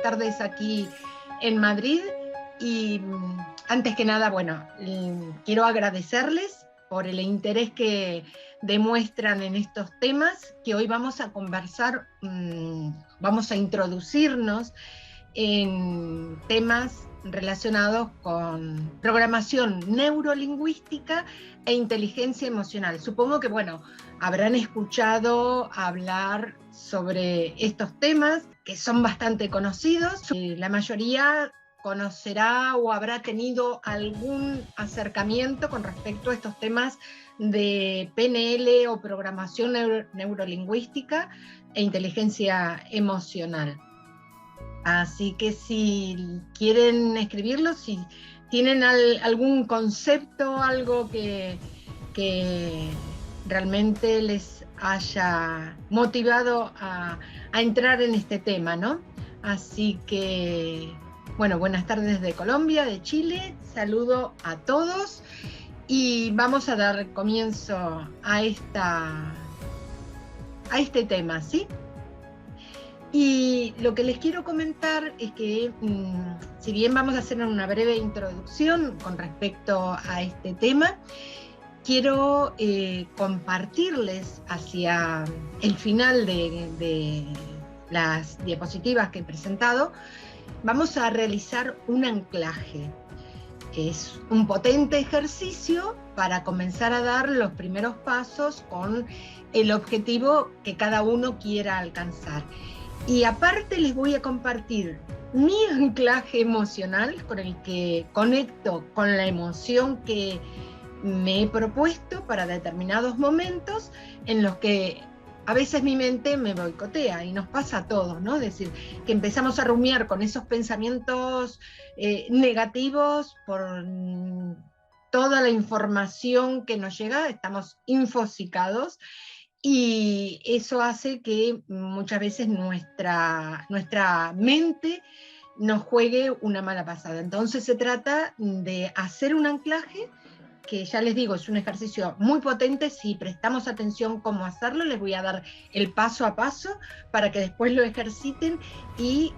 tardes aquí en Madrid y antes que nada, bueno, quiero agradecerles por el interés que demuestran en estos temas que hoy vamos a conversar, vamos a introducirnos en temas relacionados con programación neurolingüística e inteligencia emocional. Supongo que, bueno, habrán escuchado hablar sobre estos temas que son bastante conocidos. La mayoría conocerá o habrá tenido algún acercamiento con respecto a estos temas de PNL o programación neurolingüística e inteligencia emocional. Así que si quieren escribirlo, si tienen algún concepto, algo que realmente les haya motivado a entrar en este tema, ¿no? Así que, bueno, buenas tardes de Colombia, de Chile, saludo a todos y vamos a dar comienzo a este tema, ¿sí? Y lo que les quiero comentar es que, si bien vamos a hacer una breve introducción con respecto a este tema, quiero compartirles hacia el final de las diapositivas que he presentado, vamos a realizar un anclaje. Es un potente ejercicio para comenzar a dar los primeros pasos con el objetivo que cada uno quiera alcanzar. Y aparte les voy a compartir mi anclaje emocional con el que conecto con la emoción que me he propuesto para determinados momentos en los que a veces mi mente me boicotea, y nos pasa a todos, ¿no? Es decir, que empezamos a rumiar con esos pensamientos negativos por toda la información que nos llega, estamos infosicados, y eso hace que muchas veces nuestra mente nos juegue una mala pasada. Entonces se trata de hacer un anclaje, que ya les digo, es un ejercicio muy potente. Si prestamos atención cómo hacerlo, les voy a dar el paso a paso para que después lo ejerciten, y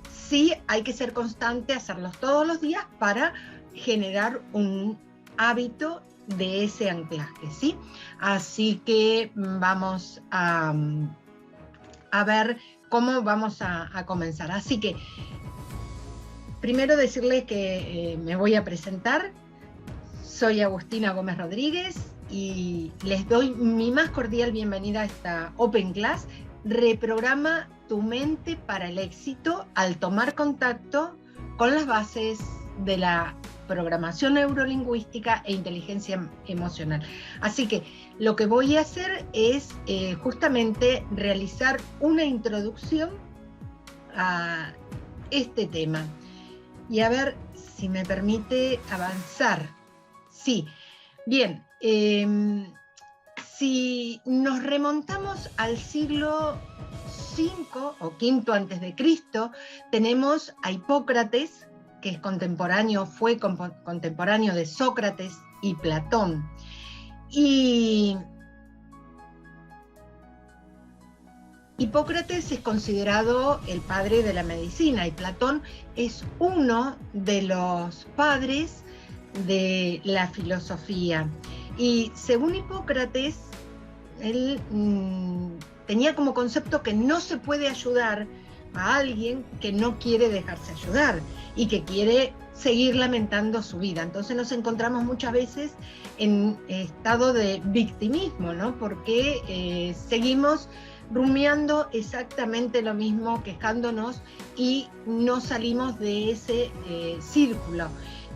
sí hay que ser constante, hacerlos todos los días para generar un hábito de ese anclaje, ¿sí? Así que vamos a ver cómo vamos a comenzar. Así que primero decirles que me voy a presentar. Soy Agustina Gómez Rodríguez y les doy mi más cordial bienvenida a esta Open Class. Reprograma tu mente para el éxito al tomar contacto con las bases de la programación neurolingüística e inteligencia emocional. Así que lo que voy a hacer es justamente realizar una introducción a este tema. Y a ver si me permite avanzar. Sí, bien, si nos remontamos al siglo V o V antes de Cristo, tenemos a Hipócrates, que es fue contemporáneo de Sócrates y Platón. Y Hipócrates es considerado el padre de la medicina, y Platón es uno de los padres de la filosofía. Y según Hipócrates, él tenía como concepto que no se puede ayudar a alguien que no quiere dejarse ayudar y que quiere seguir lamentando su vida. Entonces nos encontramos muchas veces en estado de victimismo, ¿no? Porque seguimos rumiando exactamente lo mismo, quejándonos, y no salimos de ese círculo.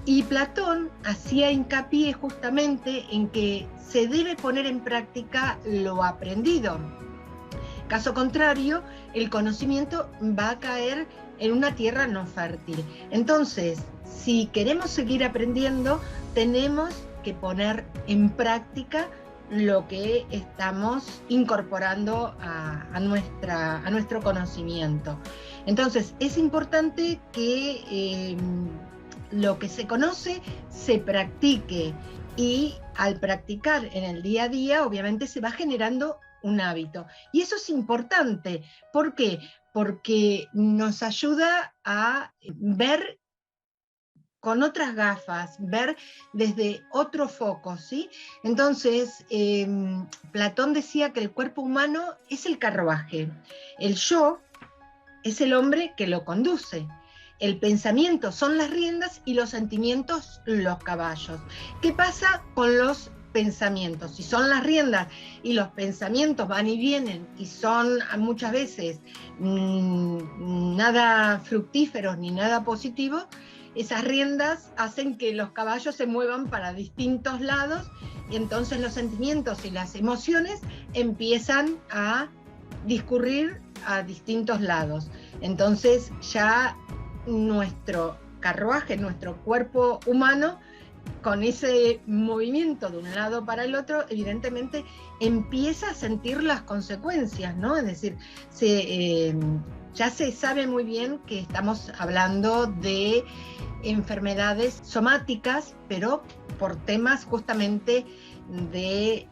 Y Platón hacía hincapié justamente en que se debe poner en práctica lo aprendido. Caso contrario, el conocimiento va a caer en una tierra no fértil. Entonces, si queremos seguir aprendiendo, tenemos que poner en práctica lo que estamos incorporando a nuestro conocimiento. Entonces, es importante que lo que se conoce se practique, y al practicar en el día a día, obviamente se va generando un hábito. Y eso es importante. ¿Por qué? porque nos ayuda a ver con otras gafas, ver desde otro foco, ¿sí? Entonces, Platón decía que el cuerpo humano es el carruaje, el yo es el hombre que lo conduce, el pensamiento son las riendas y los sentimientos los caballos. ¿Qué pasa con los pensamientos? Si son las riendas y los pensamientos van y vienen y son muchas veces nada fructíferos ni nada positivos, esas riendas hacen que los caballos se muevan para distintos lados y entonces los sentimientos y las emociones empiezan a discurrir a distintos lados. Entonces ya nuestro carruaje, nuestro cuerpo humano, con ese movimiento de un lado para el otro, evidentemente empieza a sentir las consecuencias, ¿no? Es decir, ya se sabe muy bien que estamos hablando de enfermedades somáticas, pero por temas justamente de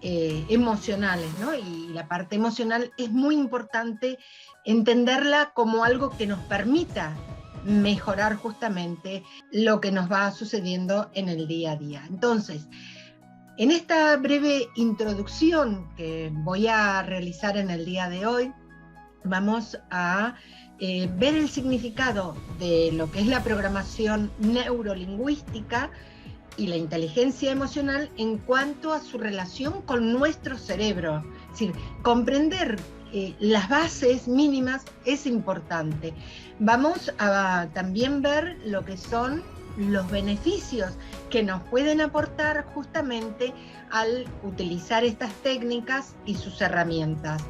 emocionales, ¿no? Y la parte emocional es muy importante entenderla como algo que nos permita mejorar justamente lo que nos va sucediendo en el día a día. Entonces, en esta breve introducción que voy a realizar en el día de hoy, vamos a ver el significado de lo que es la programación neurolingüística y la inteligencia emocional en cuanto a su relación con nuestro cerebro. Es decir, comprender las bases mínimas es importante. Vamos a también ver lo que son los beneficios que nos pueden aportar justamente al utilizar estas técnicas y sus herramientas.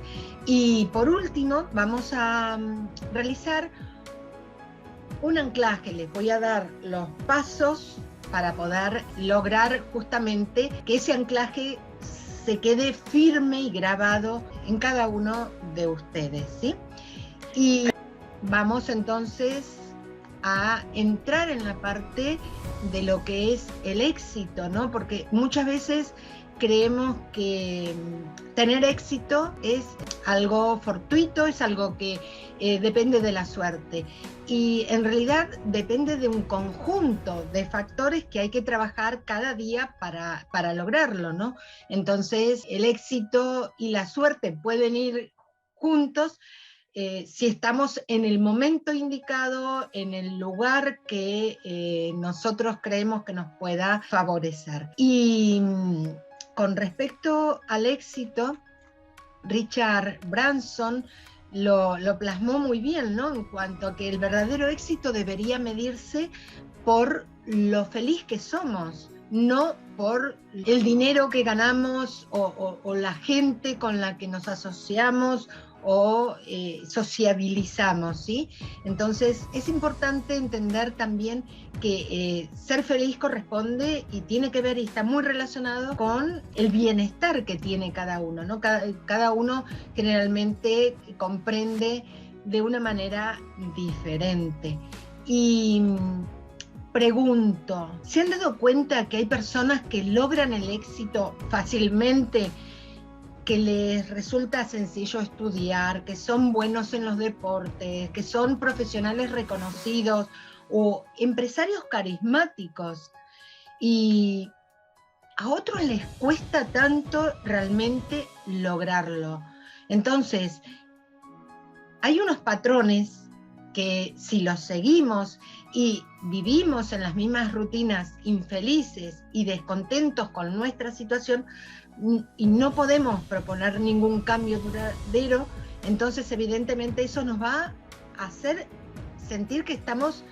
Y por último, vamos a realizar un anclaje. Les voy a dar los pasos para poder lograr justamente que ese anclaje se quede firme y grabado en cada uno de ustedes, ¿sí? Y vamos entonces a entrar en la parte de lo que es el éxito, ¿no? Porque muchas veces creemos que tener éxito es algo fortuito, es algo que depende de la suerte. Y en realidad depende de un conjunto de factores que hay que trabajar cada día para lograrlo, ¿no? Entonces, el éxito y la suerte pueden ir juntos si estamos en el momento indicado, en el lugar que nosotros creemos que nos pueda favorecer. Y con respecto al éxito, Richard Branson lo plasmó muy bien, ¿no? En cuanto a que el verdadero éxito debería medirse por lo feliz que somos, no por el dinero que ganamos o la gente con la que nos asociamos o sociabilizamos, ¿sí? Entonces es importante entender también que ser feliz corresponde y tiene que ver y está muy relacionado con el bienestar que tiene cada uno, ¿no? Cada uno generalmente comprende de una manera diferente. Y pregunto, ¿se han dado cuenta que hay personas que logran el éxito fácilmente, que les resulta sencillo estudiar, que son buenos en los deportes, que son profesionales reconocidos o empresarios carismáticos, y a otros les cuesta tanto realmente lograrlo? Entonces, hay unos patrones que si los seguimos y vivimos en las mismas rutinas infelices y descontentos con nuestra situación, y no podemos proponer ningún cambio duradero, entonces evidentemente eso nos va a hacer sentir que estamos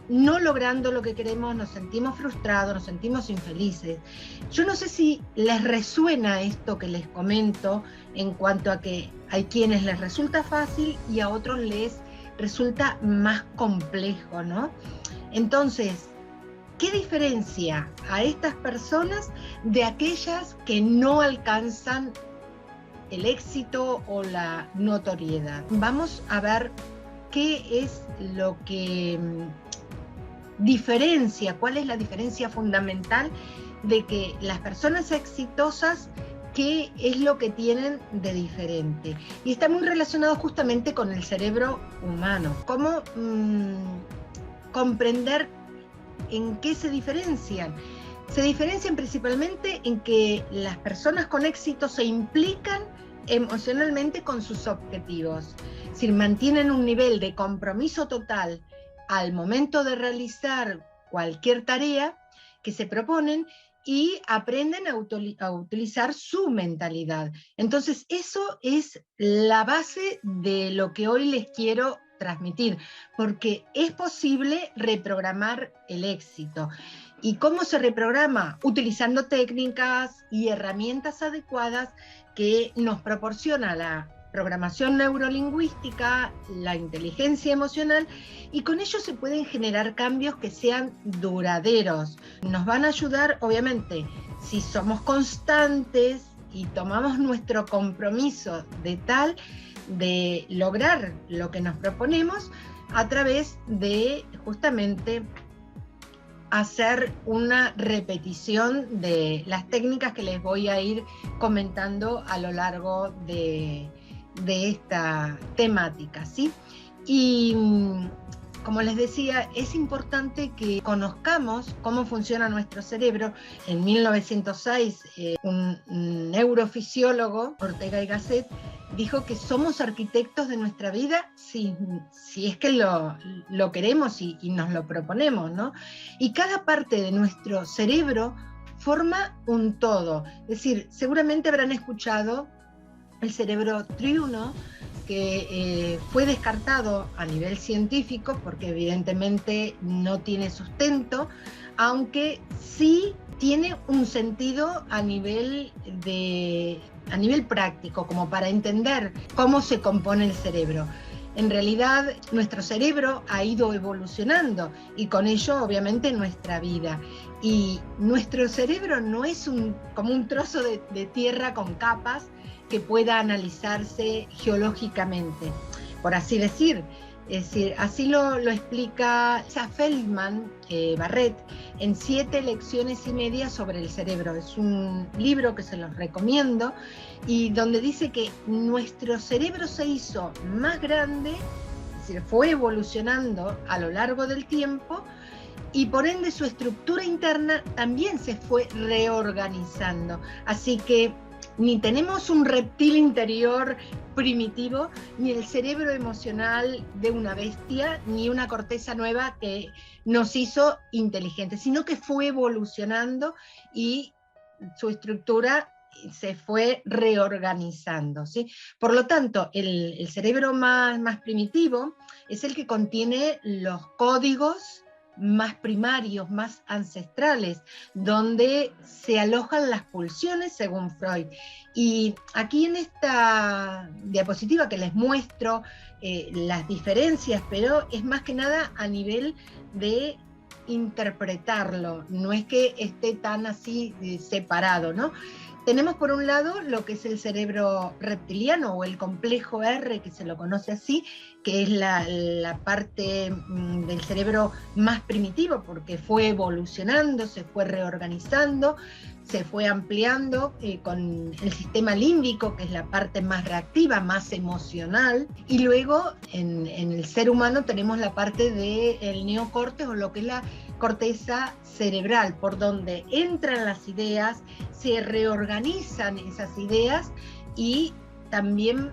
no logrando lo que queremos, nos sentimos frustrados, nos sentimos infelices. Yo no sé si les resuena esto que les comento en cuanto a que hay quienes les resulta fácil y a otros les resulta más complejo, ¿no? Entonces, ¿qué diferencia a estas personas de aquellas que no alcanzan el éxito o la notoriedad? Vamos a ver qué es lo que diferencia, cuál es la diferencia fundamental de que las personas exitosas qué es lo que tienen de diferente. Y está muy relacionado justamente con el cerebro humano. Cómo comprender en qué se diferencian. Se diferencian principalmente en que las personas con éxito se implican emocionalmente con sus objetivos. Es decir, mantienen un nivel de compromiso total al momento de realizar cualquier tarea que se proponen y aprenden a utilizar su mentalidad. Entonces, eso es la base de lo que hoy les quiero transmitir, porque es posible reprogramar el éxito. ¿Y cómo se reprograma? Utilizando técnicas y herramientas adecuadas que nos proporciona la programación neurolingüística, la inteligencia emocional, y con ello se pueden generar cambios que sean duraderos. Nos van a ayudar, obviamente, si somos constantes y tomamos nuestro compromiso de lograr lo que nos proponemos a través de justamente hacer una repetición de las técnicas que les voy a ir comentando a lo largo de esta temática, ¿sí? Y como les decía, es importante que conozcamos cómo funciona nuestro cerebro. En 1906, un neurofisiólogo, Ortega y Gasset, dijo que somos arquitectos de nuestra vida si es que lo queremos y nos lo proponemos, ¿no? Y cada parte de nuestro cerebro forma un todo. Es decir, seguramente habrán escuchado el cerebro triuno, que fue descartado a nivel científico porque evidentemente no tiene sustento, aunque sí tiene un sentido a nivel práctico, como para entender cómo se compone el cerebro. En realidad, nuestro cerebro ha ido evolucionando y con ello, obviamente, nuestra vida. Y nuestro cerebro no es como un trozo de tierra con capas que pueda analizarse geológicamente, por así decir. Es decir, así lo explica Feldman Barrett en 7 lecciones y media sobre el cerebro. Es un libro que se los recomiendo y donde dice que nuestro cerebro se hizo más grande, es decir, fue evolucionando a lo largo del tiempo y por ende su estructura interna también se fue reorganizando. Así que ni tenemos un reptil interior primitivo, ni el cerebro emocional de una bestia, ni una corteza nueva que nos hizo inteligentes, sino que fue evolucionando y su estructura se fue reorganizando, ¿sí? Por lo tanto, el cerebro más primitivo es el que contiene los códigos más primarios, más ancestrales, donde se alojan las pulsiones según Freud. Y aquí en esta diapositiva que les muestro las diferencias, pero es más que nada a nivel de interpretarlo, no es que esté tan así separado, ¿no? Tenemos por un lado lo que es el cerebro reptiliano o el complejo R, que se lo conoce así, que es la parte del cerebro más primitivo porque fue evolucionando, se fue reorganizando, se fue ampliando con el sistema límbico, que es la parte más reactiva, más emocional, y luego en el ser humano tenemos la parte del neocórtex o lo que es la corteza cerebral, por donde entran las ideas, se reorganizan esas ideas y también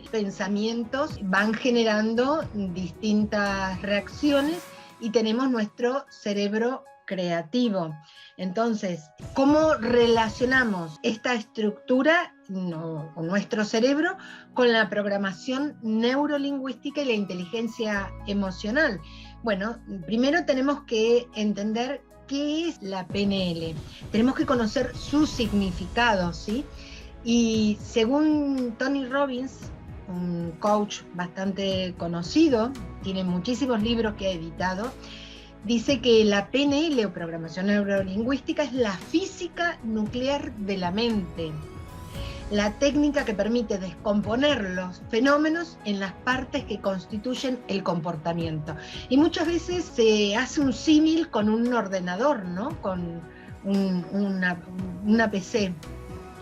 pensamientos van generando distintas reacciones y tenemos nuestro cerebro creativo. Entonces, ¿cómo relacionamos esta estructura o nuestro cerebro con la programación neurolingüística y la inteligencia emocional? Bueno, primero tenemos que entender qué es la PNL. Tenemos que conocer su significado, ¿sí? Y según Tony Robbins, un coach bastante conocido, tiene muchísimos libros que ha editado, dice que la PNL o programación neurolingüística es la física nuclear de la mente, la técnica que permite descomponer los fenómenos en las partes que constituyen el comportamiento. Y muchas veces se hace un símil con un ordenador, ¿no? Con una PC.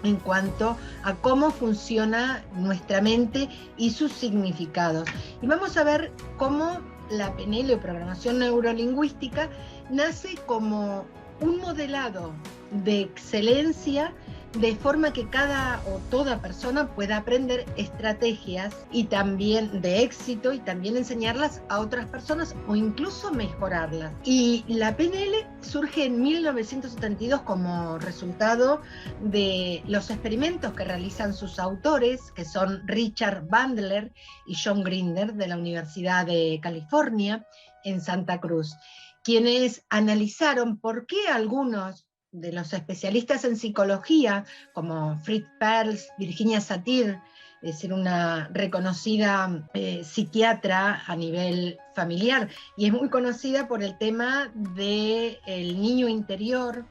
en cuanto a cómo funciona nuestra mente y sus significados. Y vamos a ver cómo la PNL o programación neurolingüística nace como un modelado de excelencia, de forma que cada o toda persona pueda aprender estrategias y también de éxito, y también enseñarlas a otras personas o incluso mejorarlas. Y la PNL surge en 1972 como resultado de los experimentos que realizan sus autores, que son Richard Bandler y John Grinder, de la Universidad de California en Santa Cruz, quienes analizaron por qué algunos de los especialistas en psicología, como Fritz Perls, Virginia Satir, es decir, una reconocida psiquiatra a nivel familiar, y es muy conocida por el tema del niño interior,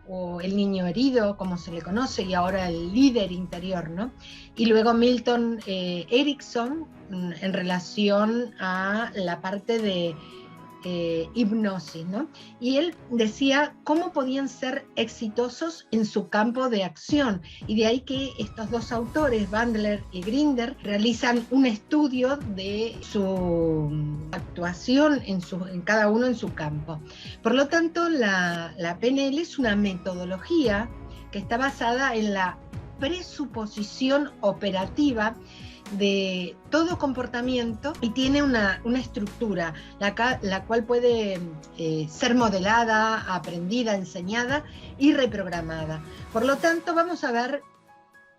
o el niño herido, como se le conoce, y ahora el líder interior, ¿no? Y luego Milton Erickson, en relación a la parte de hipnosis, ¿no? Y él decía cómo podían ser exitosos en su campo de acción, y de ahí que estos dos autores, Bandler y Grinder, realizan un estudio de su actuación en cada uno en su campo. Por lo tanto, la PNL es una metodología que está basada en la presuposición operativa de todo comportamiento, y tiene una estructura, la cual puede ser modelada, aprendida, enseñada y reprogramada. Por lo tanto, vamos a ver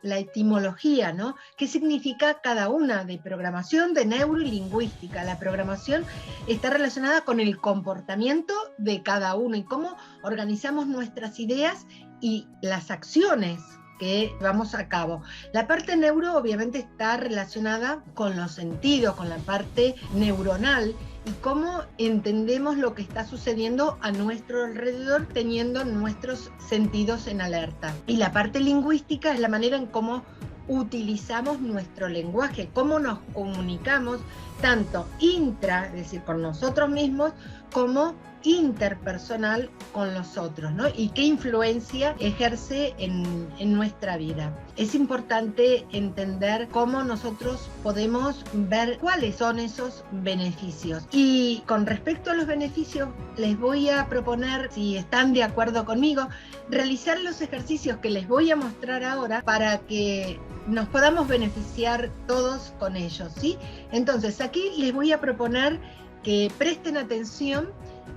la etimología, ¿no? ¿Qué significa cada una? De programación, de neuro y lingüística. La programación está relacionada con el comportamiento de cada uno y cómo organizamos nuestras ideas y las acciones que vamos a cabo. La parte neuro obviamente está relacionada con los sentidos, con la parte neuronal, y cómo entendemos lo que está sucediendo a nuestro alrededor teniendo nuestros sentidos en alerta. Y la parte lingüística es la manera en cómo utilizamos nuestro lenguaje, cómo nos comunicamos tanto es decir, con nosotros mismos, como interpersonal con los otros, ¿no? Y qué influencia ejerce en nuestra vida. Es importante entender cómo nosotros podemos ver cuáles son esos beneficios. Y con respecto a los beneficios, les voy a proponer, si están de acuerdo conmigo, realizar los ejercicios que les voy a mostrar ahora para que nos podamos beneficiar todos con ellos, ¿sí? Entonces, aquí les voy a proponer que presten atención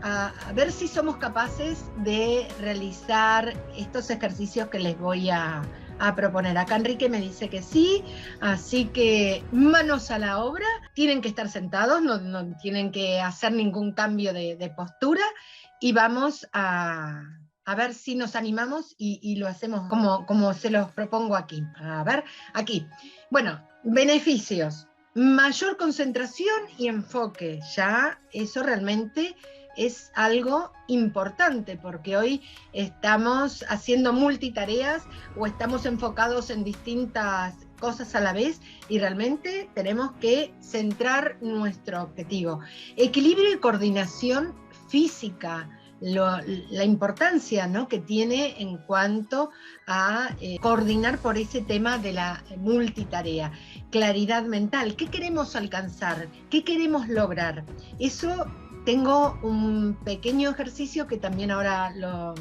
a ver si somos capaces de realizar estos ejercicios que les voy a proponer. Acá Enrique me dice que sí, así que manos a la obra. Tienen que estar sentados, no tienen que hacer ningún cambio de postura, y vamos a ver si nos animamos y lo hacemos como se los propongo aquí. A ver, aquí. Bueno, beneficios. Mayor concentración y enfoque. Ya eso realmente es algo importante, porque hoy estamos haciendo multitareas o estamos enfocados en distintas cosas a la vez, y realmente tenemos que centrar nuestro objetivo. Equilibrio y coordinación física, la importancia, ¿no?, que tiene en cuanto a coordinar por ese tema de la multitarea. Claridad mental, ¿qué queremos alcanzar? ¿Qué queremos lograr? Eso tengo un pequeño ejercicio que también ahora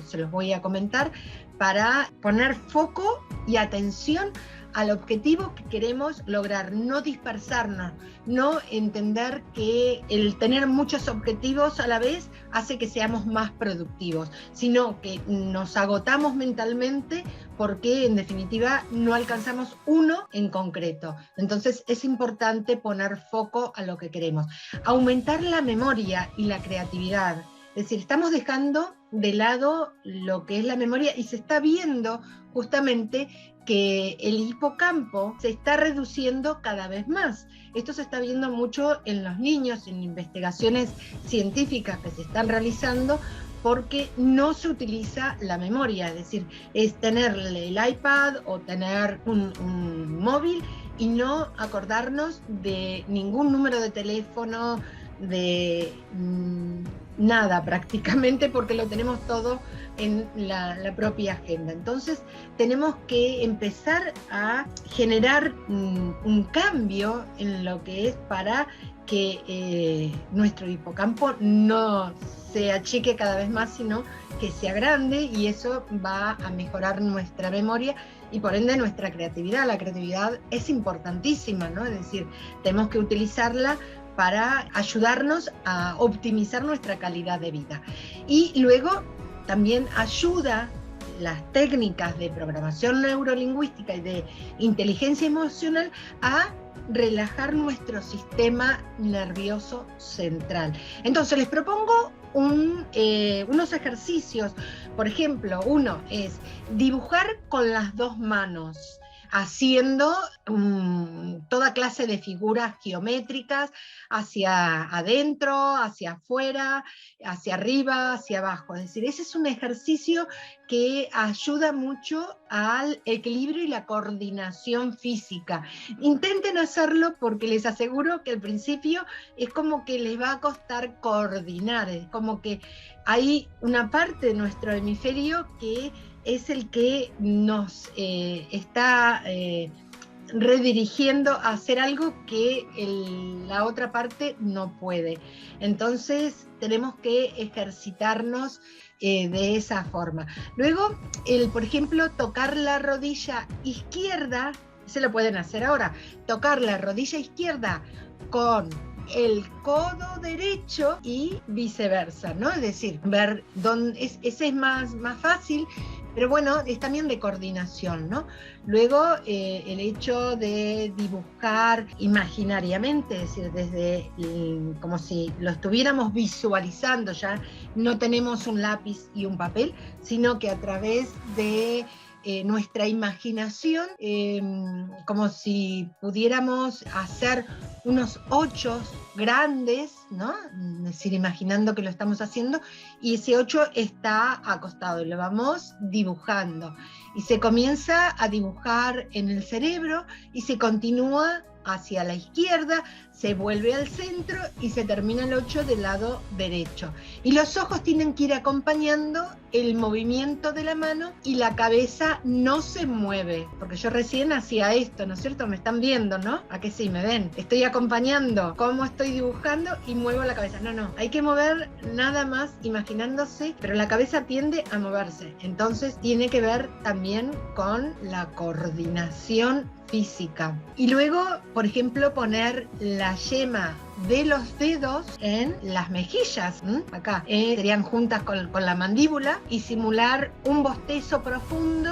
se los voy a comentar, para poner foco y atención al objetivo que queremos lograr, no dispersarnos, no entender que el tener muchos objetivos a la vez hace que seamos más productivos, sino que nos agotamos mentalmente porque en definitiva no alcanzamos uno en concreto. Entonces es importante poner foco a lo que queremos. Aumentar la memoria y la creatividad. Es decir, estamos dejando de lado lo que es la memoria, y se está viendo justamente que el hipocampo se está reduciendo cada vez más. Esto se está viendo mucho en los niños, en investigaciones científicas que se están realizando, porque no se utiliza la memoria, es decir, es tener el iPad o tener un móvil y no acordarnos de ningún número de teléfono, de nada prácticamente, porque lo tenemos todo en la propia agenda. Entonces tenemos que empezar a generar un cambio en lo que es para que nuestro hipocampo no se achique cada vez más, sino que sea grande, y eso va a mejorar nuestra memoria y por ende nuestra creatividad. La creatividad es importantísima, ¿no? Es decir, tenemos que utilizarla para ayudarnos a optimizar nuestra calidad de vida. Y luego también ayuda las técnicas de programación neurolingüística y de inteligencia emocional a relajar nuestro sistema nervioso central. Entonces les propongo unos ejercicios. Por ejemplo, uno es dibujar con las dos manos, haciendo toda clase de figuras geométricas hacia adentro, hacia afuera, hacia arriba, hacia abajo. Es decir, ese es un ejercicio que ayuda mucho al equilibrio y la coordinación física. Intenten hacerlo porque les aseguro que al principio es como que les va a costar coordinar, es como que hay una parte de nuestro hemisferio que es el que nos está redirigiendo a hacer algo que la otra parte no puede. Entonces tenemos que ejercitarnos de esa forma. Luego, por ejemplo, tocar la rodilla izquierda, se lo pueden hacer ahora, tocar la rodilla izquierda con el codo derecho y viceversa, ¿no? Es decir, ver dónde ese es más fácil, pero bueno, es también de coordinación, ¿no? Luego, el hecho de dibujar imaginariamente, es decir, desde como si lo estuviéramos visualizando, ya no tenemos un lápiz y un papel, sino que a través de nuestra imaginación, como si pudiéramos hacer unos ochos grandes, ¿no? Es decir, imaginando que lo estamos haciendo, y ese 8 está acostado y lo vamos dibujando. Y se comienza a dibujar en el cerebro y se continúa hacia la izquierda, se vuelve al centro y se termina el 8 del lado derecho. Y los ojos tienen que ir acompañando el movimiento de la mano y la cabeza no se mueve, porque yo recién hacía esto, ¿no es cierto? Me están viendo, ¿no? ¿A que sí? ¿Me ven? Estoy acompañando cómo estoy dibujando y muevo la cabeza. No, hay que mover nada más imaginándose, pero la cabeza tiende a moverse. Entonces tiene que ver también con la coordinación física. Y luego, por ejemplo, poner la yema de los dedos en las mejillas, acá, serían juntas con la mandíbula, y simular un bostezo profundo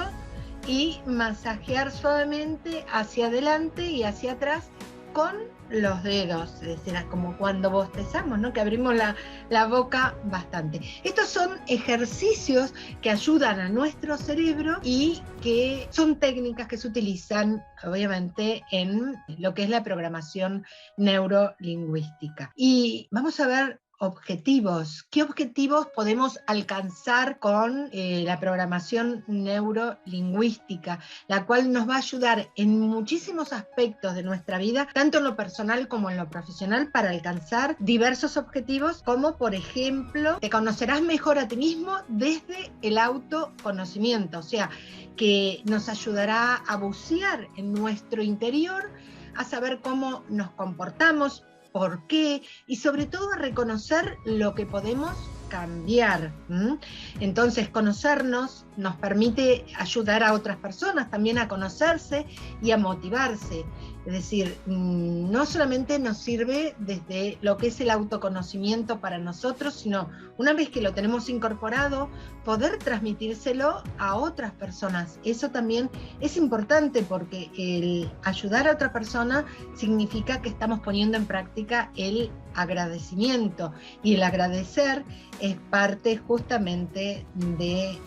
y masajear suavemente hacia adelante y hacia atrás con los dedos, es decir, como cuando bostezamos, ¿no? Que abrimos la boca bastante. Estos son ejercicios que ayudan a nuestro cerebro y que son técnicas que se utilizan, obviamente, en lo que es la programación neurolingüística. Y vamos a ver objetivos. ¿Qué objetivos podemos alcanzar con la programación neurolingüística? La cual nos va a ayudar en muchísimos aspectos de nuestra vida, tanto en lo personal como en lo profesional, para alcanzar diversos objetivos, como por ejemplo, te conocerás mejor a ti mismo desde el autoconocimiento, o sea, que nos ayudará a bucear en nuestro interior, a saber cómo nos comportamos, por qué, y sobre todo a reconocer lo que podemos cambiar. Entonces, conocernos nos permite ayudar a otras personas también a conocerse y a motivarse. Es decir, no solamente nos sirve desde lo que es el autoconocimiento para nosotros, sino una vez que lo tenemos incorporado, poder transmitírselo a otras personas. Eso también es importante, porque el ayudar a otra persona significa que estamos poniendo en práctica el agradecimiento, y el agradecer es parte justamente de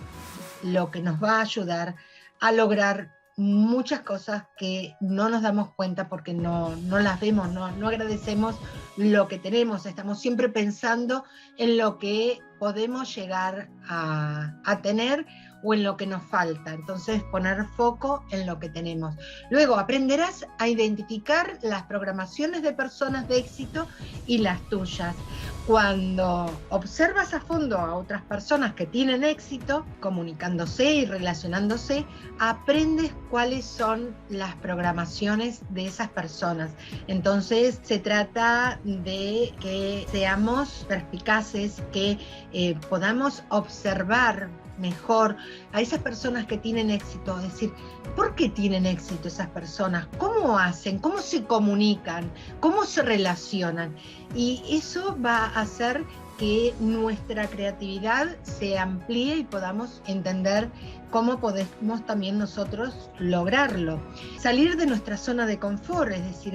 lo que nos va a ayudar a lograr muchas cosas que no nos damos cuenta porque no las vemos, no agradecemos lo que tenemos, estamos siempre pensando en lo que podemos llegar a tener o en lo que nos falta. Entonces, poner foco en lo que tenemos. Luego, aprenderás a identificar las programaciones de personas de éxito y las tuyas. Cuando observas a fondo a otras personas que tienen éxito, comunicándose y relacionándose, aprendes cuáles son las programaciones de esas personas. Entonces, se trata de que seamos perspicaces, que podamos observar mejor a esas personas que tienen éxito, es decir, ¿por qué tienen éxito esas personas? ¿Cómo hacen? ¿Cómo se comunican? ¿Cómo se relacionan? Y eso va a hacer que nuestra creatividad se amplíe y podamos entender cómo podemos también nosotros lograrlo. Salir de nuestra zona de confort, es decir,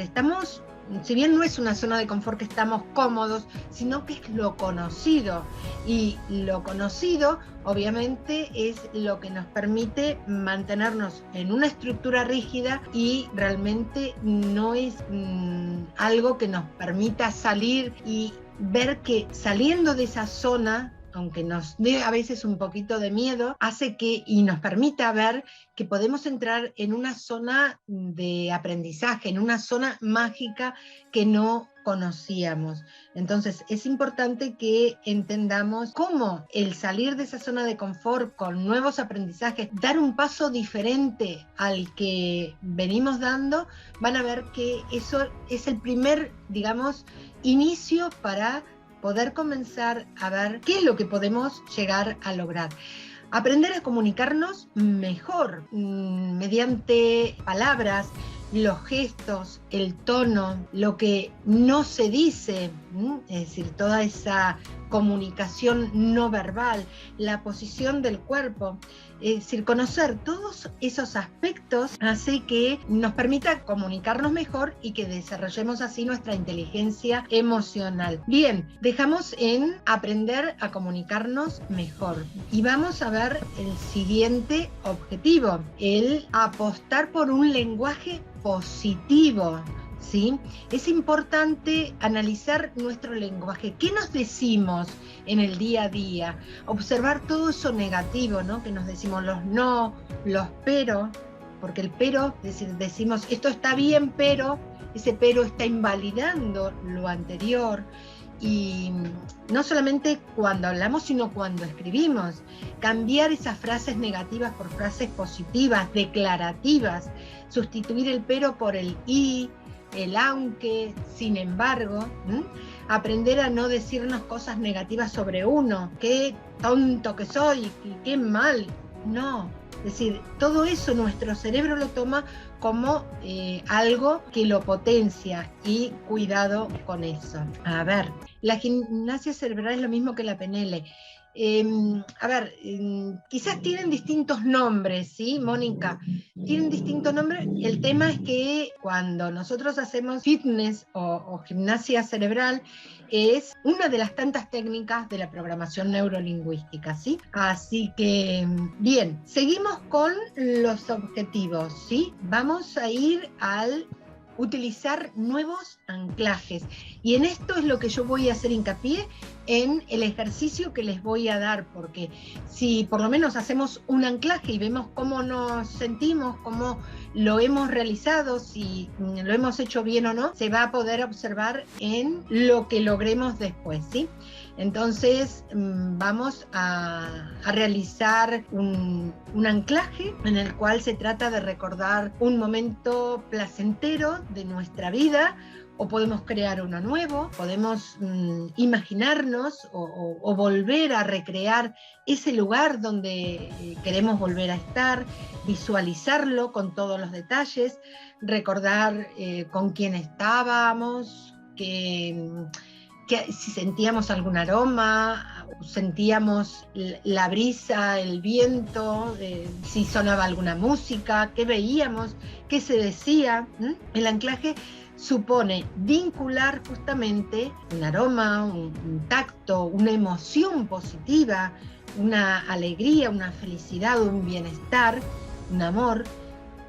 si bien no es una zona de confort que estamos cómodos, sino que es lo conocido. Y lo conocido, obviamente, es lo que nos permite mantenernos en una estructura rígida y realmente no es algo que nos permita salir y ver que saliendo de esa zona, aunque nos dé a veces un poquito de miedo, hace que y nos permita ver que podemos entrar en una zona de aprendizaje, en una zona mágica que no conocíamos. Entonces es importante que entendamos cómo el salir de esa zona de confort con nuevos aprendizajes, dar un paso diferente al que venimos dando, van a ver que eso es el primer, digamos, inicio para poder comenzar a ver qué es lo que podemos llegar a lograr. Aprender a comunicarnos mejor mediante palabras, los gestos, el tono, lo que no se dice, es decir, toda esa comunicación no verbal, la posición del cuerpo, es decir, conocer todos esos aspectos hace que nos permita comunicarnos mejor y que desarrollemos así nuestra inteligencia emocional. Bien, dejamos en aprender a comunicarnos mejor y vamos a ver el siguiente objetivo, el apostar por un lenguaje positivo. ¿Sí? Es importante analizar nuestro lenguaje. ¿Qué nos decimos en el día a día? Observar todo eso negativo, ¿no? Que nos decimos los no, los pero, porque el pero, es decir, decimos esto está bien, pero ese pero está invalidando lo anterior. Y no solamente cuando hablamos, sino cuando escribimos. Cambiar esas frases negativas por frases positivas, declarativas. Sustituir el pero por el y, el aunque, sin embargo, aprender a no decirnos cosas negativas sobre uno, qué tonto que soy, qué mal, no, es decir, todo eso nuestro cerebro lo toma como algo que lo potencia y cuidado con eso. A ver, la gimnasia cerebral es lo mismo que la PNL. Quizás tienen distintos nombres, ¿sí, Mónica? Tienen distintos nombres. El tema es que cuando nosotros hacemos fitness o gimnasia cerebral, es una de las tantas técnicas de la programación neurolingüística, ¿sí? Así que, bien, seguimos con los objetivos, ¿sí? Vamos a ir al utilizar nuevos anclajes. Y en esto es lo que yo voy a hacer hincapié en el ejercicio que les voy a dar, porque si por lo menos hacemos un anclaje y vemos cómo nos sentimos, cómo lo hemos realizado, si lo hemos hecho bien o no, se va a poder observar en lo que logremos después, ¿sí? Entonces vamos a realizar un anclaje en el cual se trata de recordar un momento placentero de nuestra vida, o podemos crear uno nuevo, podemos imaginarnos o volver a recrear ese lugar donde queremos volver a estar, visualizarlo con todos los detalles, recordar con quién estábamos, que si sentíamos algún aroma, sentíamos la brisa, el viento, si sonaba alguna música, qué veíamos, qué se decía. El anclaje supone vincular justamente un aroma, un tacto, una emoción positiva, una alegría, una felicidad, un bienestar, un amor,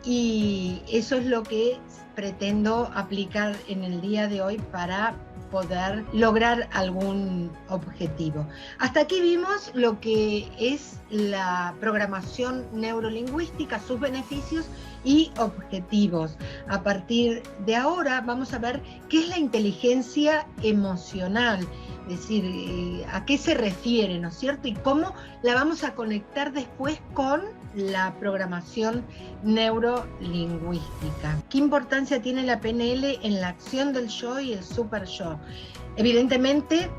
y eso es lo que pretendo aplicar en el día de hoy para poder lograr algún objetivo. Hasta aquí vimos lo que es la programación neurolingüística, sus beneficios y objetivos. A partir de ahora vamos a ver qué es la inteligencia emocional, es decir, a qué se refiere, ¿no es cierto? Y cómo la vamos a conectar después con la programación neurolingüística. ¿Qué importancia tiene la PNL en la acción del yo y el super yo? Evidentemente,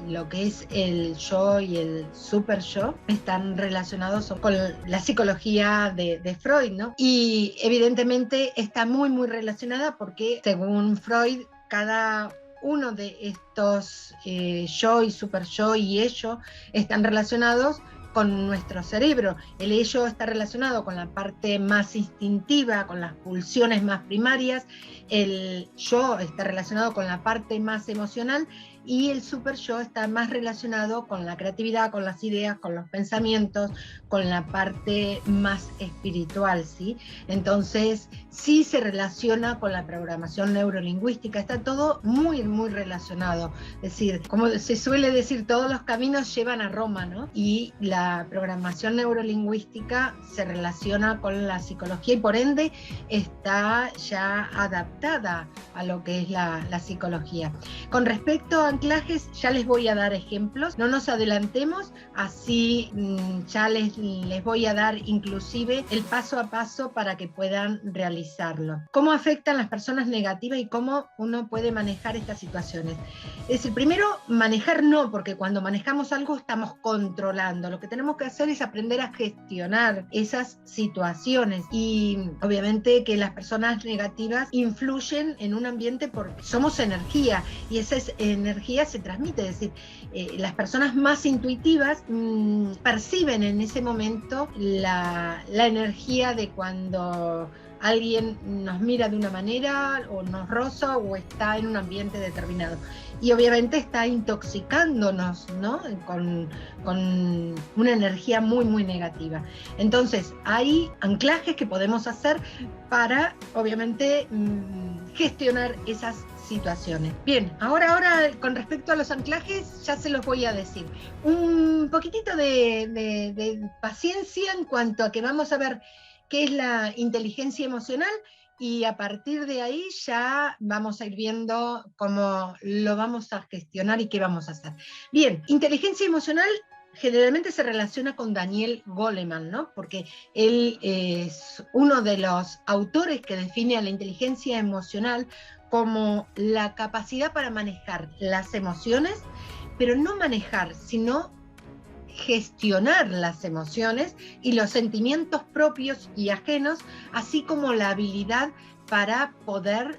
lo que es el yo y el super yo están relacionados con la psicología de Freud, ¿no? Y evidentemente está muy, muy relacionada porque, según Freud, cada uno de estos yo y super yo y ello están relacionados con nuestro cerebro. El ello está relacionado con la parte más instintiva, con las pulsiones más primarias, el yo está relacionado con la parte más emocional y el super yo está más relacionado con la creatividad, con las ideas, con los pensamientos, con la parte más espiritual, ¿sí? Entonces, sí se relaciona con la programación neurolingüística, está todo muy, muy relacionado. Es decir, como se suele decir, todos los caminos llevan a Roma, ¿no? Y la programación neurolingüística se relaciona con la psicología y por ende está ya adaptada a lo que es la psicología. Con respecto a anclajes, ya les voy a dar ejemplos, no nos adelantemos, así ya les voy a dar inclusive el paso a paso para que puedan realizarlo. ¿Cómo afectan las personas negativas y cómo uno puede manejar estas situaciones? Es decir, primero, manejar no, porque cuando manejamos algo estamos controlando. Lo que tenemos que hacer es aprender a gestionar esas situaciones y obviamente que las personas negativas influyen en un ambiente porque somos energía y esa energía se transmite, es decir, las personas más intuitivas perciben en ese momento la energía de cuando alguien nos mira de una manera o nos roza o está en un ambiente determinado. Y obviamente está intoxicándonos, ¿no? Con una energía muy, muy negativa. Entonces, hay anclajes que podemos hacer para, obviamente, gestionar esas situaciones. Bien, ahora con respecto a los anclajes, ya se los voy a decir. Un poquitito de paciencia en cuanto a que vamos a ver qué es la inteligencia emocional y a partir de ahí ya vamos a ir viendo cómo lo vamos a gestionar y qué vamos a hacer. Bien, inteligencia emocional generalmente se relaciona con Daniel Goleman, ¿no? Porque él es uno de los autores que define a la inteligencia emocional como la capacidad para manejar las emociones, pero no manejar, sino gestionar las emociones y los sentimientos propios y ajenos, así como la habilidad para poder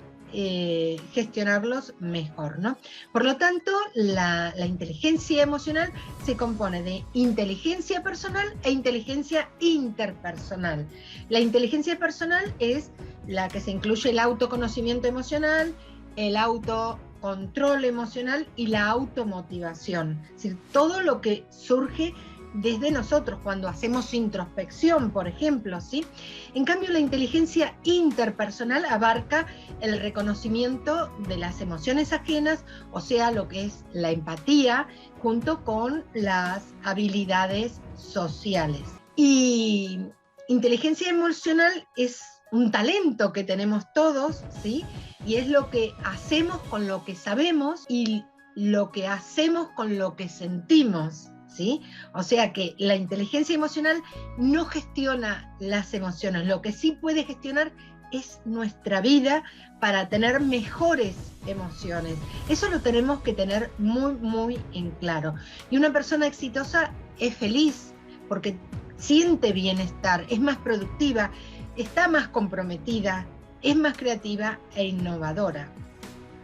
gestionarlos mejor, ¿no? Por lo tanto, la inteligencia emocional se compone de inteligencia personal e inteligencia interpersonal. La inteligencia personal es la que se incluye el autoconocimiento emocional, el autocontrol emocional y la automotivación. Es decir, todo lo que surge desde nosotros cuando hacemos introspección, por ejemplo, ¿sí? En cambio, la inteligencia interpersonal abarca el reconocimiento de las emociones ajenas, o sea, lo que es la empatía, junto con las habilidades sociales. Y inteligencia emocional es un talento que tenemos todos, ¿sí? Y es lo que hacemos con lo que sabemos y lo que hacemos con lo que sentimos, ¿sí? O sea que la inteligencia emocional no gestiona las emociones, lo que sí puede gestionar es nuestra vida para tener mejores emociones. Eso lo tenemos que tener muy, muy en claro. Y una persona exitosa es feliz porque siente bienestar, es más productiva, está más comprometida, es más creativa e innovadora.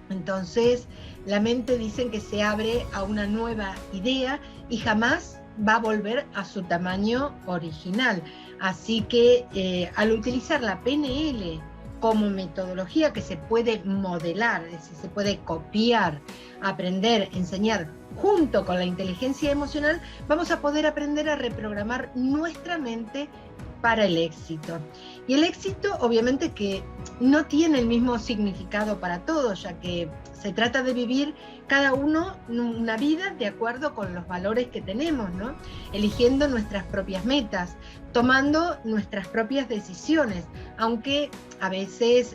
Entonces, la mente dicen que se abre a una nueva idea y jamás va a volver a su tamaño original. Así que al utilizar la PNL como metodología que se puede modelar, es decir, se puede copiar, aprender, enseñar junto con la inteligencia emocional, vamos a poder aprender a reprogramar nuestra mente para el éxito. Y el éxito obviamente que no tiene el mismo significado para todos, ya que se trata de vivir cada uno una vida de acuerdo con los valores que tenemos, ¿no? Eligiendo nuestras propias metas, tomando nuestras propias decisiones, aunque a veces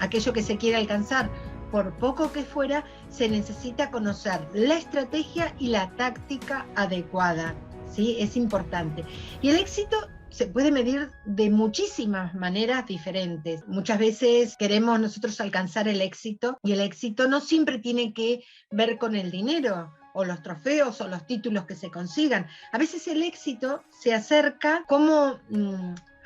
aquello que se quiere alcanzar, por poco que fuera, se necesita conocer la estrategia y la táctica adecuada, ¿sí? Es importante. Y el éxito se puede medir de muchísimas maneras diferentes. Muchas veces queremos nosotros alcanzar el éxito y el éxito no siempre tiene que ver con el dinero o los trofeos o los títulos que se consigan. A veces el éxito se acerca cómo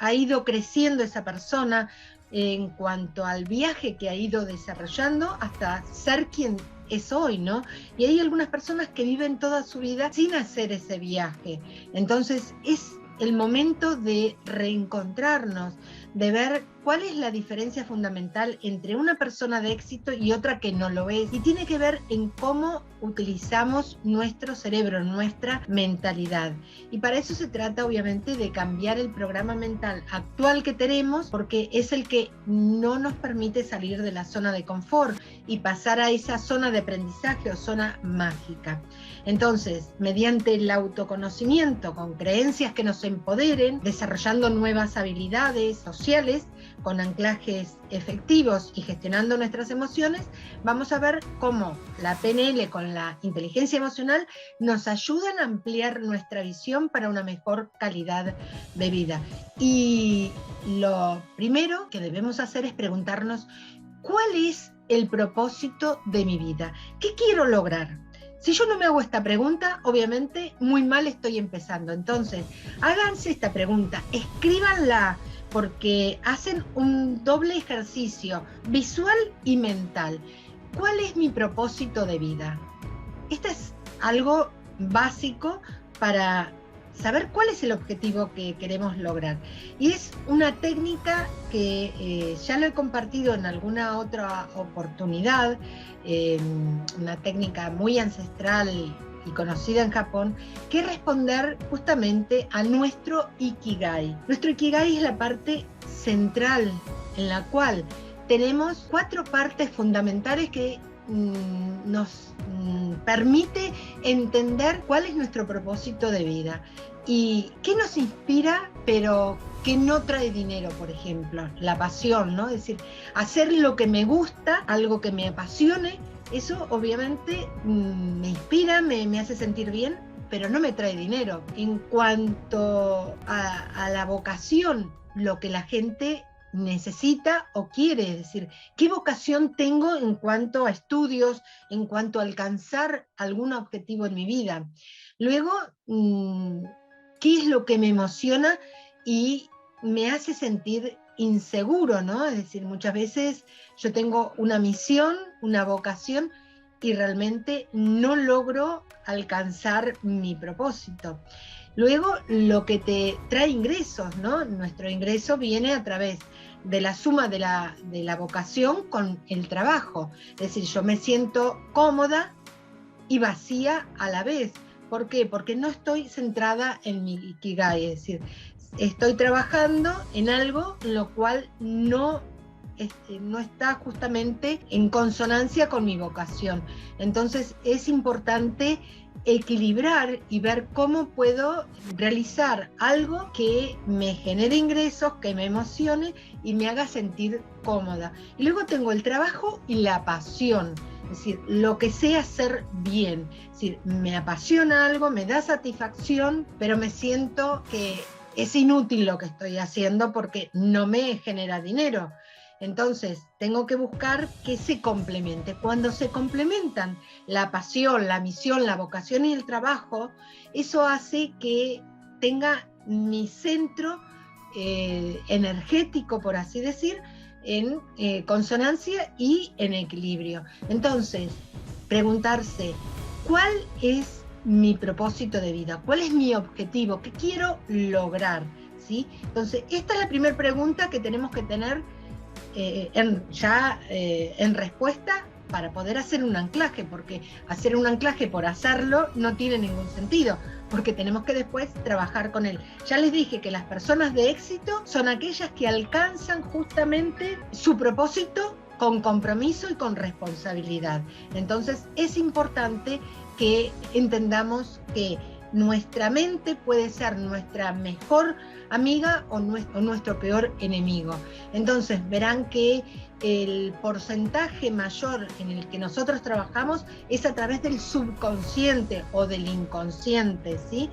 ha ido creciendo esa persona en cuanto al viaje que ha ido desarrollando hasta ser quien es hoy, ¿no? Y hay algunas personas que viven toda su vida sin hacer ese viaje. Entonces es el momento de reencontrarnos, de ver cuál es la diferencia fundamental entre una persona de éxito y otra que no lo es. Y tiene que ver en cómo utilizamos nuestro cerebro, nuestra mentalidad. Y para eso se trata, obviamente, de cambiar el programa mental actual que tenemos, porque es el que no nos permite salir de la zona de confort y pasar a esa zona de aprendizaje o zona mágica. Entonces, mediante el autoconocimiento, con creencias que nos empoderen, desarrollando nuevas habilidades sociales, con anclajes efectivos y gestionando nuestras emociones, vamos a ver cómo la PNL con la inteligencia emocional nos ayudan a ampliar nuestra visión para una mejor calidad de vida. Y lo primero que debemos hacer es preguntarnos, ¿cuál es el propósito de mi vida? ¿Qué quiero lograr? Si yo no me hago esta pregunta, obviamente muy mal estoy empezando. Entonces, háganse esta pregunta, escríbanla, porque hacen un doble ejercicio visual y mental. ¿Cuál es mi propósito de vida? Esto es algo básico para saber cuál es el objetivo que queremos lograr. Y es una técnica que ya lo he compartido en alguna otra oportunidad, una técnica muy ancestral y conocida en Japón, que es responder justamente a nuestro Ikigai. Nuestro Ikigai es la parte central en la cual tenemos 4 partes fundamentales que nos permite entender cuál es nuestro propósito de vida y qué nos inspira, pero que no trae dinero, por ejemplo, la pasión, ¿no? Es decir, hacer lo que me gusta, algo que me apasione, eso obviamente me inspira, me hace sentir bien, pero no me trae dinero. En cuanto a la vocación, lo que la gente necesita o quiere, es decir, qué vocación tengo en cuanto a estudios, en cuanto a alcanzar algún objetivo en mi vida. Luego, qué es lo que me emociona y me hace sentir inseguro, ¿no? Es decir, muchas veces yo tengo una misión, una vocación y realmente no logro alcanzar mi propósito. Luego, lo que te trae ingresos, ¿no? Nuestro ingreso viene a través de la suma de la vocación con el trabajo. Es decir, yo me siento cómoda y vacía a la vez. ¿Por qué? Porque no estoy centrada en mi Ikigai, es decir, estoy trabajando en algo lo cual no está justamente en consonancia con mi vocación. Entonces es importante equilibrar y ver cómo puedo realizar algo que me genere ingresos, que me emocione y me haga sentir cómoda. Y luego tengo el trabajo y la pasión. Es decir, lo que sé hacer bien. Es decir, me apasiona algo, me da satisfacción, pero me siento que es inútil lo que estoy haciendo porque no me genera dinero. Entonces, tengo que buscar que se complemente. Cuando se complementan la pasión, la misión, la vocación y el trabajo, eso hace que tenga mi centro energético, por así decir, en consonancia y en equilibrio. Entonces, preguntarse, ¿cuál es mi propósito de vida? ¿Cuál es mi objetivo? ¿Qué quiero lograr? ¿Sí? Entonces, esta es la primera pregunta que tenemos que tener en respuesta para poder hacer un anclaje, porque hacer un anclaje por hacerlo no tiene ningún sentido, porque tenemos que después trabajar con él. Ya les dije que las personas de éxito son aquellas que alcanzan justamente su propósito con compromiso y con responsabilidad. Entonces es importante que entendamos que nuestra mente puede ser nuestra mejor amiga o nuestro peor enemigo. Entonces verán que el porcentaje mayor en el que nosotros trabajamos es a través del subconsciente o del inconsciente, ¿sí?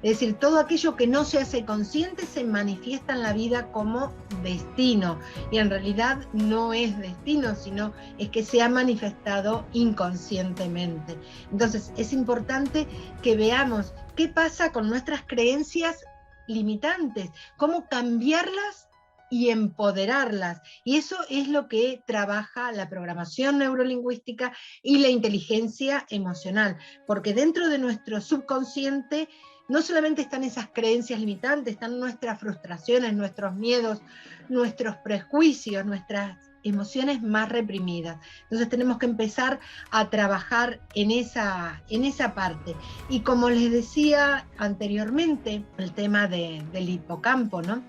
Es decir, todo aquello que no se hace consciente se manifiesta en la vida como destino, y en realidad no es destino, sino es que se ha manifestado inconscientemente. Entonces es importante que veamos qué pasa con nuestras creencias limitantes, cómo cambiarlas y empoderarlas. Y eso es lo que trabaja la programación neurolingüística y la inteligencia emocional, porque dentro de nuestro subconsciente no solamente están esas creencias limitantes, están nuestras frustraciones, nuestros miedos, nuestros prejuicios, nuestras emociones más reprimidas. Entonces tenemos que empezar a trabajar en esa parte. Y como les decía anteriormente, el tema del hipocampo, ¿no?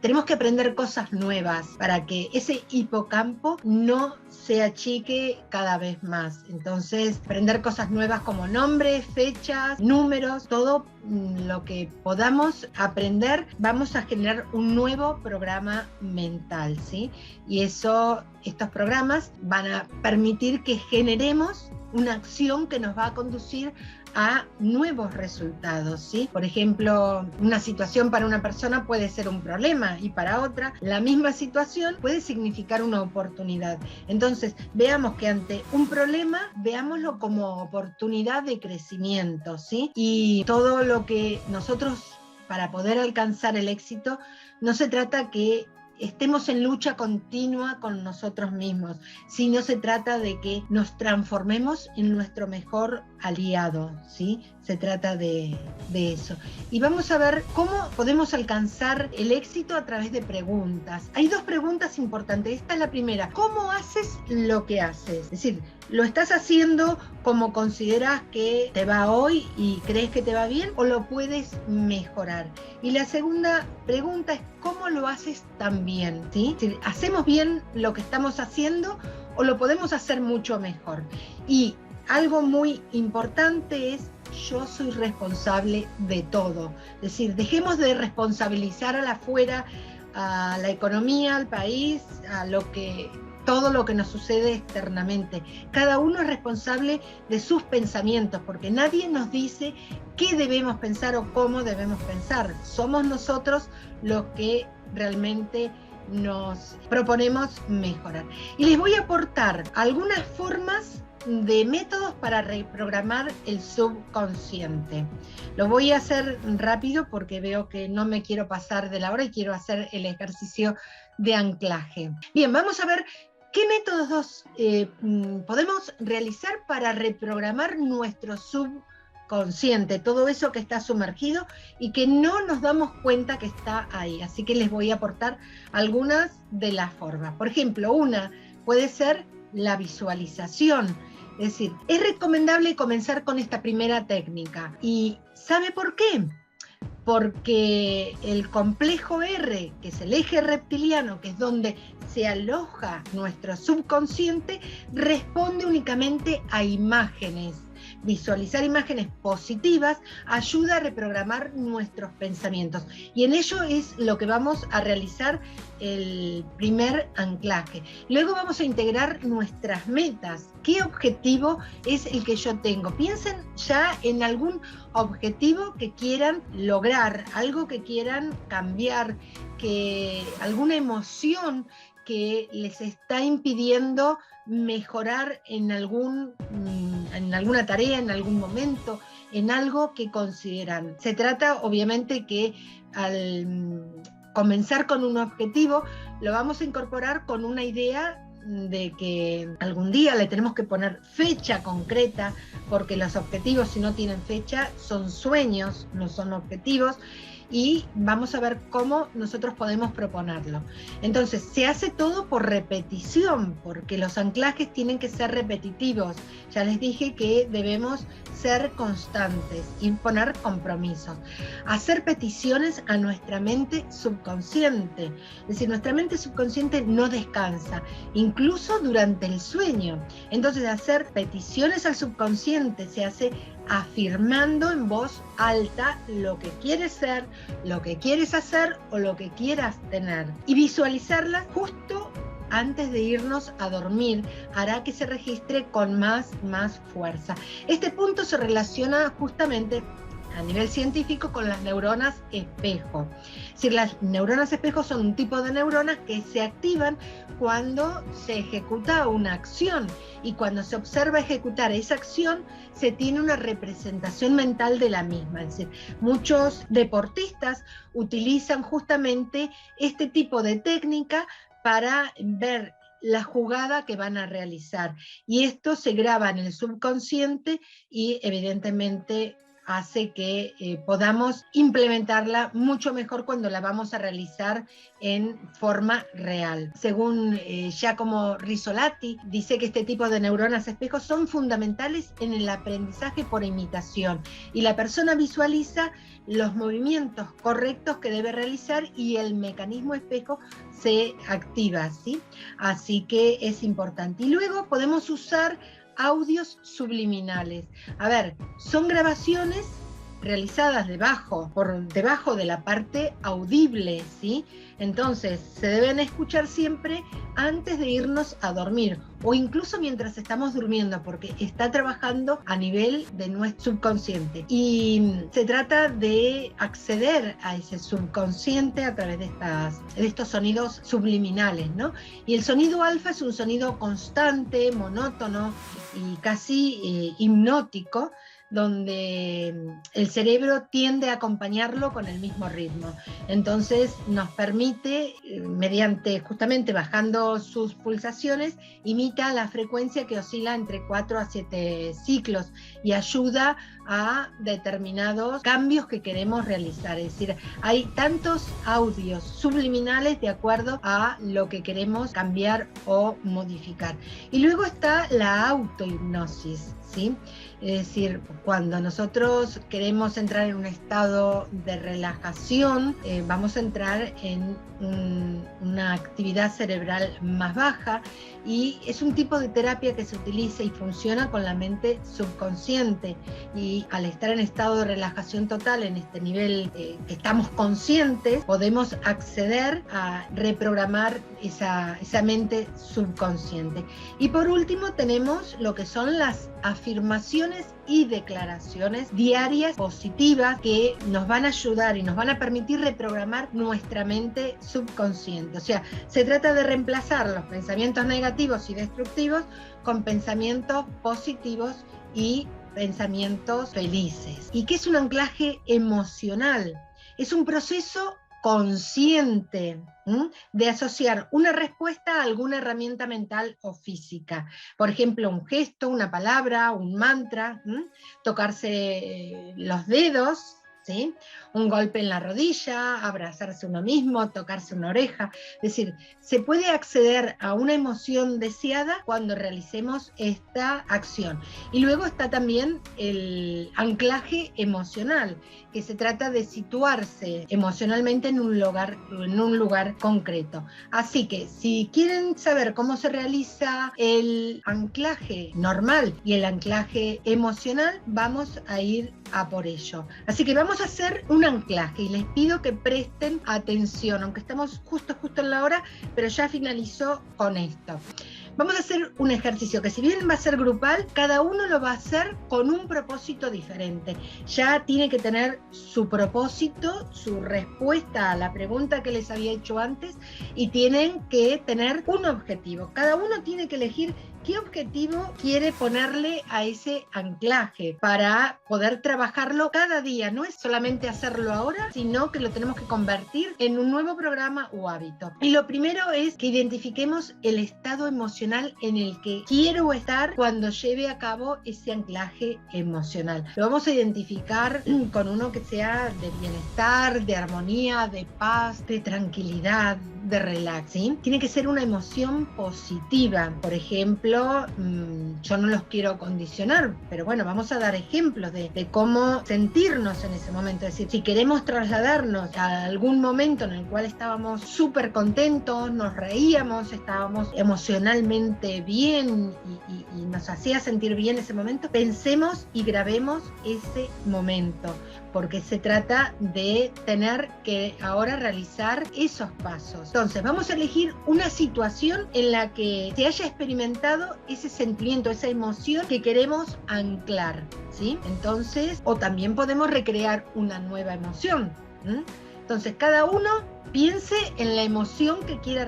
Tenemos que aprender cosas nuevas para que ese hipocampo no se achique cada vez más. Entonces, aprender cosas nuevas como nombres, fechas, números, todo lo que podamos aprender, vamos a generar un nuevo programa mental, ¿sí? Y estos programas van a permitir que generemos una acción que nos va a conducir a nuevos resultados, ¿sí? Por ejemplo, una situación para una persona puede ser un problema y para otra la misma situación puede significar una oportunidad. Entonces, veamos que ante un problema, veámoslo como oportunidad de crecimiento, ¿sí? Y todo lo que nosotros, para poder alcanzar el éxito, no se trata que estemos en lucha continua con nosotros mismos, sino se trata de que nos transformemos en nuestro mejor aliado, ¿sí? Se trata de eso. Y vamos a ver cómo podemos alcanzar el éxito a través de preguntas. Hay dos preguntas importantes. Esta es la primera. ¿Cómo haces lo que haces? Es decir, ¿lo estás haciendo como consideras que te va hoy y crees que te va bien, o lo puedes mejorar? Y la segunda pregunta es ¿cómo lo haces tan bien? ¿Sí? Es decir, ¿hacemos bien lo que estamos haciendo o lo podemos hacer mucho mejor? Y algo muy importante es yo soy responsable de todo. Es decir, dejemos de responsabilizar a la afuera, a la economía, al país, todo lo que nos sucede externamente. Cada uno es responsable de sus pensamientos, porque nadie nos dice qué debemos pensar o cómo debemos pensar. Somos nosotros los que realmente nos proponemos mejorar. Y les voy a aportar algunas formas de métodos para reprogramar el subconsciente. Lo voy a hacer rápido porque veo que no me quiero pasar de la hora y quiero hacer el ejercicio de anclaje. Bien, vamos a ver qué métodos podemos realizar para reprogramar nuestro subconsciente, todo eso que está sumergido y que no nos damos cuenta que está ahí. Así que les voy a aportar algunas de las formas. Por ejemplo, una puede ser la visualización. Es decir, es recomendable comenzar con esta primera técnica. ¿Y sabe por qué? Porque el complejo R, que es el eje reptiliano, que es donde se aloja nuestro subconsciente, responde únicamente a imágenes. Visualizar imágenes positivas ayuda a reprogramar nuestros pensamientos. Y en ello es lo que vamos a realizar el primer anclaje. Luego vamos a integrar nuestras metas. ¿Qué objetivo es el que yo tengo? Piensen ya en algún objetivo que quieran lograr, algo que quieran cambiar, alguna emoción que les está impidiendo mejorar en alguna tarea, en algún momento, en algo que consideran. Se trata, obviamente, que al comenzar con un objetivo, lo vamos a incorporar con una idea de que algún día le tenemos que poner fecha concreta, porque los objetivos, si no tienen fecha, son sueños, no son objetivos. y vamos a ver cómo nosotros podemos proponerlo. Entonces, se hace todo por repetición, porque los anclajes tienen que ser repetitivos. Ya les dije que debemos ser constantes, imponer compromisos, hacer peticiones a nuestra mente subconsciente. Es decir, nuestra mente subconsciente no descansa, incluso durante el sueño. Entonces, hacer peticiones al subconsciente se hace afirmando en voz alta lo que quieres ser, lo que quieres hacer o lo que quieras tener. Y visualizarla justo antes de irnos a dormir hará que se registre con más fuerza. Este punto se relaciona justamente a nivel científico con las neuronas espejo. Es decir, las neuronas espejo son un tipo de neuronas que se activan cuando se ejecuta una acción, y cuando se observa ejecutar esa acción se tiene una representación mental de la misma. Es decir, muchos deportistas utilizan justamente este tipo de técnica para ver la jugada que van a realizar, y esto se graba en el subconsciente y evidentemente hace que podamos implementarla mucho mejor cuando la vamos a realizar en forma real. Según Giacomo Rizzolatti, dice que este tipo de neuronas espejo son fundamentales en el aprendizaje por imitación, y la persona visualiza los movimientos correctos que debe realizar y el mecanismo espejo se activa, ¿sí? Así que es importante. Y luego podemos usar audios subliminales. A ver, son grabaciones realizadas por debajo de la parte audible, ¿sí? Entonces, se deben escuchar siempre antes de irnos a dormir, o incluso mientras estamos durmiendo, porque está trabajando a nivel de nuestro subconsciente. Y se trata de acceder a ese subconsciente a través de estos sonidos subliminales, ¿no? Y el sonido alfa es un sonido constante, monótono y casi hipnótico, donde el cerebro tiende a acompañarlo con el mismo ritmo. Entonces nos permite, mediante justamente bajando sus pulsaciones, imita la frecuencia que oscila entre 4 a 7 ciclos y ayuda a determinados cambios que queremos realizar. Es decir, hay tantos audios subliminales de acuerdo a lo que queremos cambiar o modificar. Y luego está la autohipnosis, ¿sí? Es decir, cuando nosotros queremos entrar en un estado de relajación, vamos a entrar en una actividad cerebral más baja, y es un tipo de terapia que se utiliza y funciona con la mente subconsciente, y al estar en estado de relajación total, en este nivel que estamos conscientes, podemos acceder a reprogramar esa mente subconsciente. Y por último tenemos lo que son las afirmaciones y declaraciones diarias positivas que nos van a ayudar y nos van a permitir reprogramar nuestra mente subconsciente. O sea, se trata de reemplazar los pensamientos negativos y destructivos con pensamientos positivos y pensamientos felices. ¿Y qué es un anclaje emocional? Es un proceso consciente de asociar una respuesta a alguna herramienta mental o física. Por ejemplo, un gesto, una palabra, un mantra, tocarse los dedos, ¿sí? Un golpe en la rodilla, abrazarse uno mismo, tocarse una oreja. Es decir, se puede acceder a una emoción deseada cuando realicemos esta acción. Y luego está también el anclaje emocional, que se trata de situarse emocionalmente en un lugar concreto. Así que si quieren saber cómo se realiza el anclaje normal y el anclaje emocional, vamos a ir a por ello. Así que vamos a hacer un anclaje y les pido que presten atención, aunque estamos justo en la hora, pero ya finalizó con esto. Vamos a hacer un ejercicio que, si bien va a ser grupal, cada uno lo va a hacer con un propósito diferente. Ya tiene que tener su propósito, su respuesta a la pregunta que les había hecho antes, y tienen que tener un objetivo. Cada uno tiene que elegir ¿Qué objetivo quiere ponerle a ese anclaje para poder trabajarlo cada día? No es solamente hacerlo ahora, sino que lo tenemos que convertir en un nuevo programa o hábito. Y lo primero es que identifiquemos el estado emocional en el que quiero estar cuando lleve a cabo ese anclaje emocional. Lo vamos a identificar con uno que sea de bienestar, de armonía, de paz, de tranquilidad, de relax, ¿sí? Tiene que ser una emoción positiva. Por ejemplo, yo no los quiero condicionar, pero bueno, vamos a dar ejemplos de cómo sentirnos en ese momento. Es decir, si queremos trasladarnos a algún momento en el cual estábamos súper contentos, nos reíamos, estábamos emocionalmente bien y nos hacía sentir bien ese momento, pensemos y grabemos ese momento, porque se trata de tener que ahora realizar esos pasos. Entonces, vamos a elegir una situación en la que se haya experimentado ese sentimiento, esa emoción que queremos anclar, ¿sí? Entonces, o también podemos recrear una nueva emoción. Entonces, cada uno piense en la emoción que quiera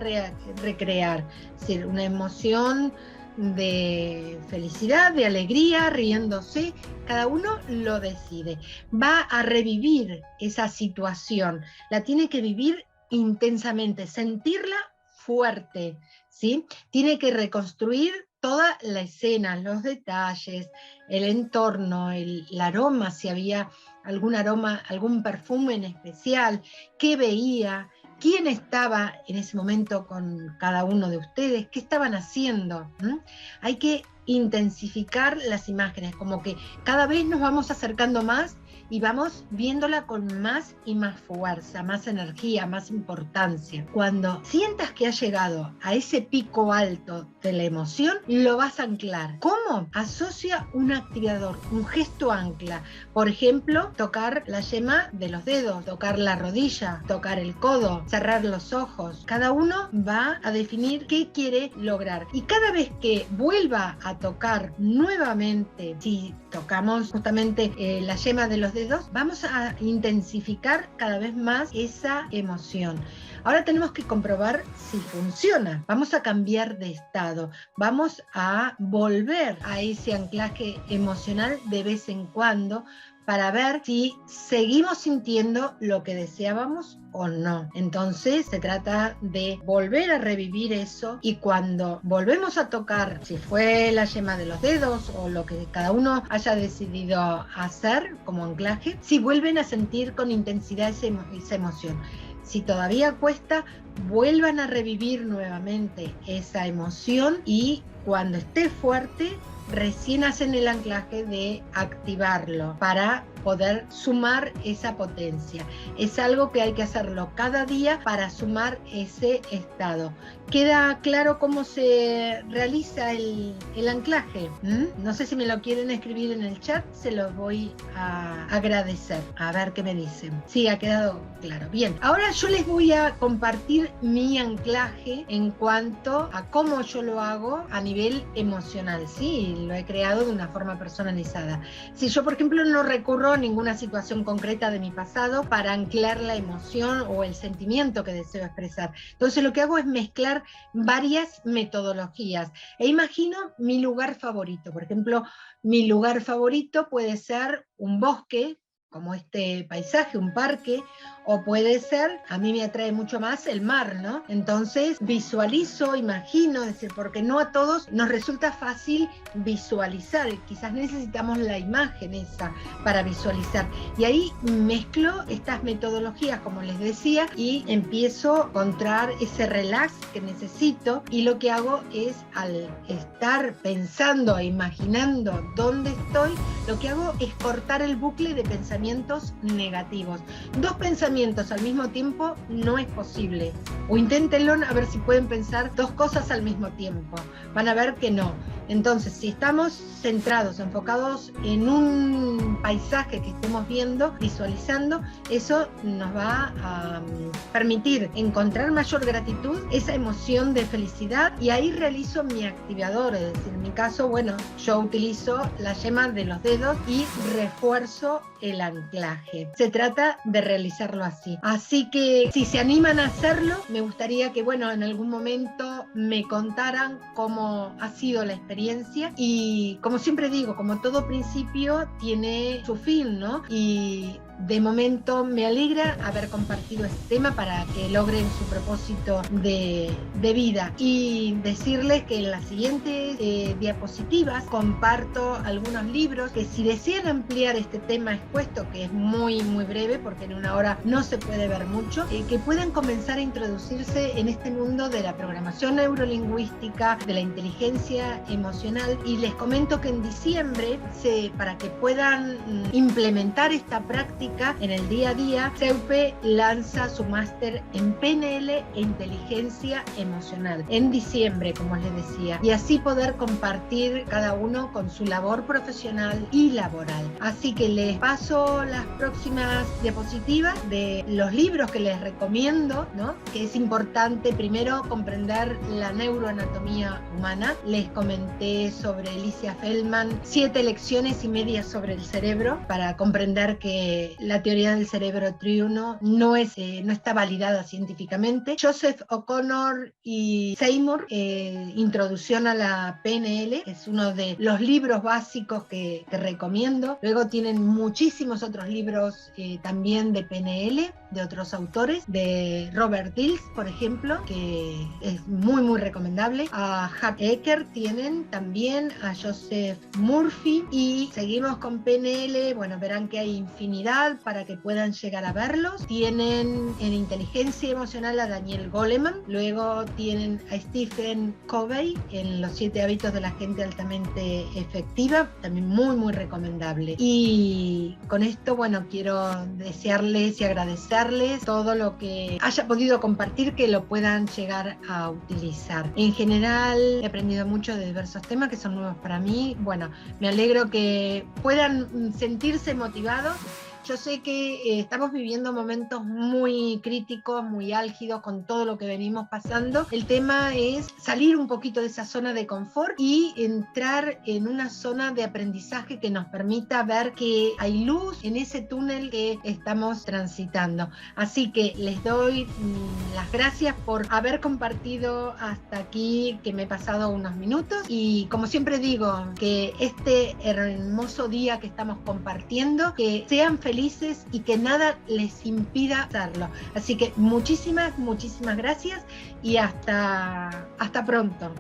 recrear, es decir, una emoción de felicidad, de alegría, riéndose, cada uno lo decide. Va a revivir esa situación, la tiene que vivir intensamente, sentirla fuerte, ¿sí? Tiene que reconstruir toda la escena, los detalles, el entorno, el aroma, si había algún aroma, algún perfume en especial, qué veía, quién estaba en ese momento con cada uno de ustedes, qué estaban haciendo. Hay que intensificar las imágenes, como que cada vez nos vamos acercando más y vamos viéndola con más y más fuerza, más energía, más importancia. Cuando sientas que has llegado a ese pico alto de la emoción, lo vas a anclar. ¿Cómo? Asocia un activador, un gesto ancla. Por ejemplo, tocar la yema de los dedos, tocar la rodilla, tocar el codo, cerrar los ojos. Cada uno va a definir qué quiere lograr. Y cada vez que vuelva a tocar nuevamente, si tocamos justamente la yema de los dedos, vamos a intensificar cada vez más esa emoción. Ahora tenemos que comprobar si funciona. Vamos a cambiar de estado. Vamos a volver a ese anclaje emocional de vez en cuando para ver si seguimos sintiendo lo que deseábamos o no. Entonces se trata de volver a revivir eso, y cuando volvemos a tocar, si fue la yema de los dedos o lo que cada uno haya decidido hacer como anclaje, si vuelven a sentir con intensidad esa emoción. Si todavía cuesta, vuelvan a revivir nuevamente esa emoción, y cuando esté fuerte, recién hacen el anclaje de activarlo para poder sumar esa potencia. Es algo que hay que hacerlo cada día para sumar ese estado. ¿Queda claro cómo se realiza el anclaje? No sé si me lo quieren escribir en el chat, se los voy a agradecer. A ver qué me dicen. Sí, ha quedado claro. Bien, ahora yo les voy a compartir mi anclaje en cuanto a cómo yo lo hago a nivel emocional, ¿sí? Lo he creado de una forma personalizada. Si yo, por ejemplo, no recurro a ninguna situación concreta de mi pasado para anclar la emoción o el sentimiento que deseo expresar, entonces lo que hago es mezclar varias metodologías e imagino mi lugar favorito. Por ejemplo, mi lugar favorito puede ser un bosque, como este paisaje, un parque, o puede ser, a mí me atrae mucho más el mar, ¿no? Entonces visualizo, imagino, es decir, porque no a todos nos resulta fácil visualizar, quizás necesitamos la imagen esa para visualizar, y ahí mezclo estas metodologías, como les decía, y empiezo a encontrar ese relax que necesito, y lo que hago es, al estar pensando e imaginando dónde estoy, lo que hago es cortar el bucle de pensamientos negativos. Dos pensamientos al mismo tiempo no es posible. O inténtenlo a ver si pueden pensar dos cosas al mismo tiempo. Van a ver que no. Entonces, si estamos centrados, enfocados en un paisaje que estemos viendo, visualizando, eso nos va a permitir encontrar mayor gratitud, esa emoción de felicidad, y ahí realizo mi activador. Es decir, en mi caso, bueno, yo utilizo la yema de los dedos y refuerzo el anclaje. Se trata de realizarlo así. Así que si se animan a hacerlo, me gustaría que, bueno, en algún momento me contaran cómo ha sido la experiencia. Y como siempre digo, como todo principio tiene su fin, ¿no? Y de momento me alegra haber compartido este tema para que logren su propósito de vida. Y decirles que en las siguientes diapositivas comparto algunos libros que, si desean ampliar este tema expuesto, que es muy breve porque en una hora no se puede ver mucho, que puedan comenzar a introducirse en este mundo de la programación neurolingüística, de la inteligencia emocional. Y les comento que en diciembre, para que puedan implementar esta práctica en el día a día, CEUPE lanza su máster en PNL e inteligencia emocional en diciembre, como les decía, y así poder compartir cada uno con su labor profesional y laboral. Así que les paso las próximas diapositivas de los libros que les recomiendo, ¿no? Que es importante primero comprender la neuroanatomía humana. Les comenté sobre Alicia Feldman, 7 lecciones y media sobre el cerebro, para comprender que la teoría del cerebro triuno no está validada científicamente. Joseph O'Connor y Seymour, Introducción a la PNL, es uno de los libros básicos que recomiendo. Luego tienen muchísimos otros libros también de PNL, de otros autores, de Robert Dills, por ejemplo, que es muy recomendable. A Hart Ecker tienen también, a Joseph Murphy, y seguimos con PNL. Bueno, verán que hay infinidad para que puedan llegar a verlos. Tienen en inteligencia emocional a Daniel Goleman, luego tienen a Stephen Covey en Los 7 hábitos de la gente altamente efectiva, también muy recomendable. Y con esto, bueno, quiero desearles y agradecerles todo lo que haya podido compartir, que lo puedan llegar a utilizar. En general he aprendido mucho de diversos temas que son nuevos para mí. Bueno, me alegro que puedan sentirse motivados. Yo sé que estamos viviendo momentos muy críticos, muy álgidos con todo lo que venimos pasando. El tema es salir un poquito de esa zona de confort y entrar en una zona de aprendizaje que nos permita ver que hay luz en ese túnel que estamos transitando. Así que les doy las gracias por haber compartido hasta aquí, que me he pasado unos minutos. Y como siempre digo, que este hermoso día que estamos compartiendo, que sean felices y que nada les impida hacerlo. Así que muchísimas gracias y hasta pronto.